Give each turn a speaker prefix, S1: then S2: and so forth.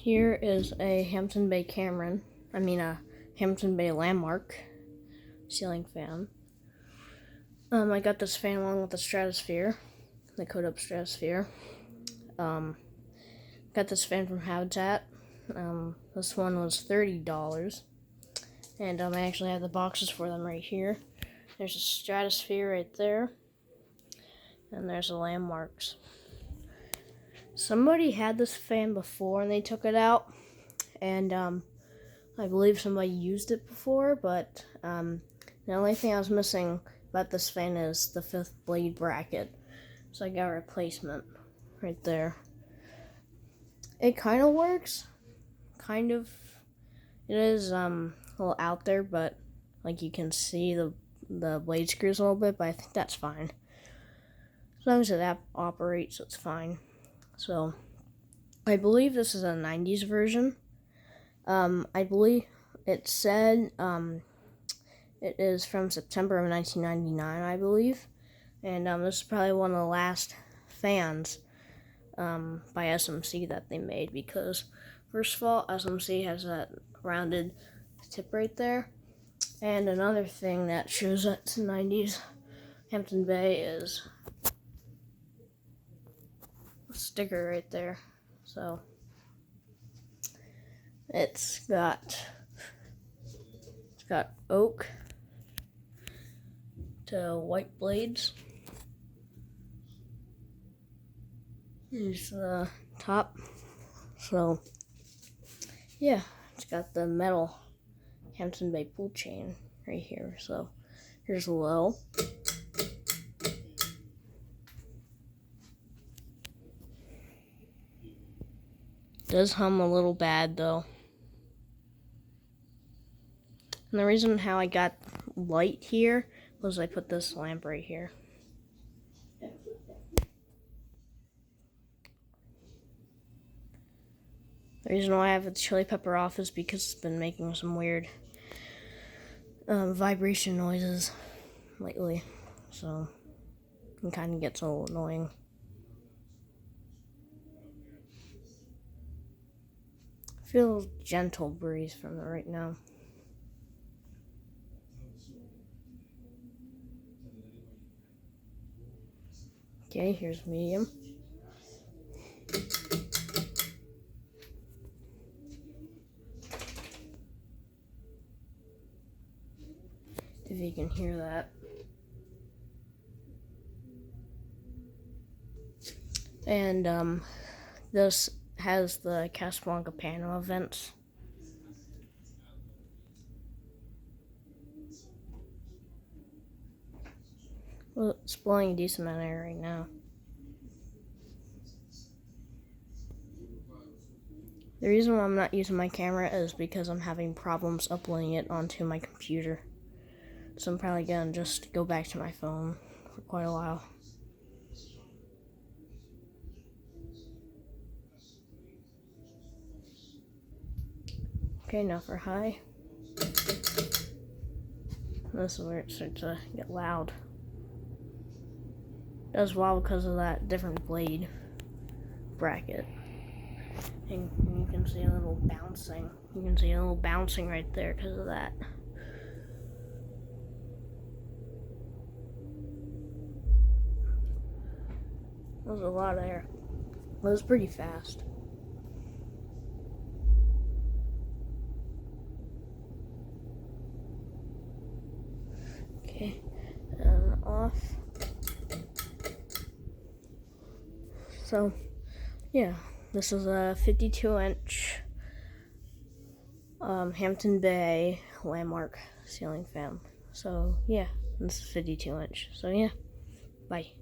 S1: Here is a Hampton Bay Hampton Bay Landmark ceiling fan. I got this fan along with the Stratosphere, the Code Up Stratosphere. Got this fan from Habitat. This one was $30, and I actually have the boxes for them right here. There's a Stratosphere right there, and there's the Landmarks. Somebody had this fan before and they took it out, and I believe somebody used it before, but the only thing I was missing about this fan is the 5th blade bracket, so I got a replacement right there. It kind of works, it is a little out there, but like you can see the blade screws a little bit, but I think that's fine. As long as it operates, it's fine. So, I believe this is a 90s version. I believe it said it is from September of 1999, I believe. And this is probably one of the last fans by SMC that they made, because first of all, SMC has that rounded tip right there. And another thing that shows that it's 90s Hampton Bay is sticker right there. So it's got oak to white blades. Here's the top. So yeah, it's got the metal Hampton Bay pull chain right here. So here's the low. Does hum a little bad though. And the reason how I got light here was I put this lamp right here. The reason why I have the chili pepper off is because it's been making some weird vibration noises lately, so it kind of gets a little annoying. I feel a gentle breeze from it right now. Okay, here's medium. If you can hear that. And this has the Casablanca panel vents. Well, it's blowing a decent amount of air right now. The reason why I'm not using my camera is because I'm having problems uploading it onto my computer. So I'm probably gonna just go back to my phone for quite a while. Okay, now for high. This is where it starts to get loud. It does well because of that different blade bracket. And you can see a little bouncing. You can see a little bouncing right there because of that. That was a lot of air. It was pretty fast. Okay, and off. So, yeah, this is a 52-inch Hampton Bay Landmark ceiling fan. So, yeah, this is 52-inch. So, yeah, bye.